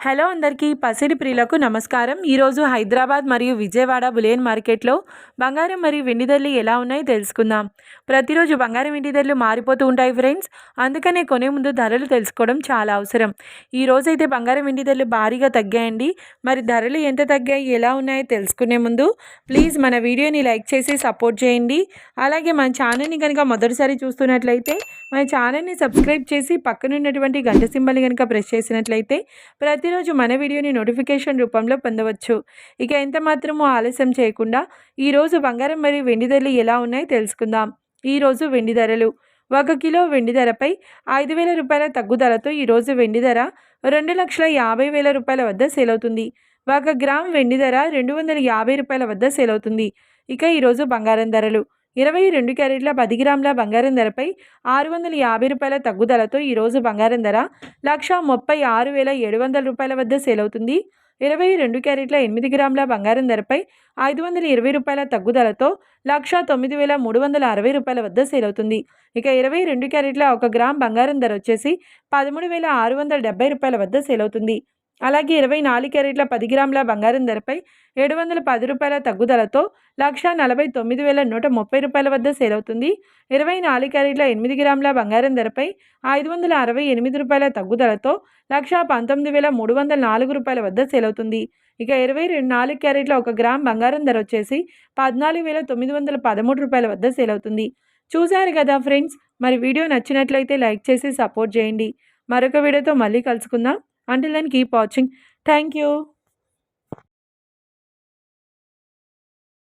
Hello అందరికీ పసిడి ప్రియులకు నమస్కారం. ఈరోజు హైదరాబాద్ మరియు విజయవాడ బులియన్ మార్కెట్లో బంగారం మరియు వెండి ధరలు ఎలా ఉన్నాయో తెలుసుకుందాం. ప్రతిరోజు బంగారం వెండి ధరలు మారిపోతూ ఉంటాయి ఫ్రెండ్స్. అందుకనే కొనే ముందు ధరలు తెలుసుకోవడం చాలా అవసరం. ఈ రోజైతే బంగారం వెండి ధరలు భారీగా తగ్గాయండి. మరి ధరలు ఎంత తగ్గాయి, ఎలా ఉన్నాయో తెలుసుకునే ముందు ప్లీజ్ మన వీడియోని లైక్ చేసి సపోర్ట్ చేయండి. అలాగే మన ఛానల్ని కనుక మొదటిసారి చూస్తున్నట్లయితే మన ఛానల్ని సబ్స్క్రైబ్ చేసి పక్కనున్నటువంటి గంట సింబల్ని కనుక ప్రెస్ చేసినట్లయితే ప్రతిరోజు మన వీడియోని నోటిఫికేషన్ రూపంలో పొందవచ్చు. ఇక ఎంత మాత్రమూ ఆలస్యం చేయకుండా ఈరోజు బంగారం మరియు వెండి ధరలు ఎలా ఉన్నాయో తెలుసుకుందాం. ఈరోజు వెండి ధరలు: 1 కిలో వెండి ధరపై 5,000 రూపాయల తగ్గుదలతో ఈరోజు వెండి ధర 2,50,000 రూపాయల వద్ద సేల్ అవుతుంది. 1 గ్రామ్ వెండి ధర 250 రూపాయల వద్ద సేల్ అవుతుంది. ఇక ఈరోజు బంగారం ధరలు: 22 క్యారెట్ల 10 గ్రాముల బంగారం ధరపై 650 రూపాయల తగ్గుదలతో ఈరోజు బంగారం ధర 1,36,700 రూపాయల వద్ద సేల్ అవుతుంది. 22 క్యారెట్ల 8 గ్రాముల బంగారం ధరపై 520 రూపాయల తగ్గుదలతో 1,09,360 రూపాయల వద్ద సేల్ అవుతుంది. ఇక 22 క్యారెట్ల 1 గ్రామ్ బంగారం ధర వచ్చేసి 13,670 రూపాయల వద్ద సేల్ అవుతుంది. అలాగే 24 క్యారెట్ల 10 గ్రాముల బంగారం ధరపై 710 రూపాయల తగ్గుదలతో 1,49,130 రూపాయల వద్ద సేల్ అవుతుంది. 24 క్యారెట్ల 8 గ్రాముల బంగారం ధరపై 568 రూపాయల తగ్గుదలతో 1,19,304 రూపాయల వద్ద సేల్ అవుతుంది. ఇక 24 క్యారెట్ల 1 గ్రామ్ బంగారం ధర వచ్చేసి 14,913 రూపాయల వద్ద సేల్ అవుతుంది. చూశారు కదా ఫ్రెండ్స్, మరి వీడియో నచ్చినట్లయితే లైక్ చేసి సపోర్ట్ చేయండి. మరొక వీడియోతో మళ్ళీ కలుసుకుందాం. Until then, keep watching. Thank you.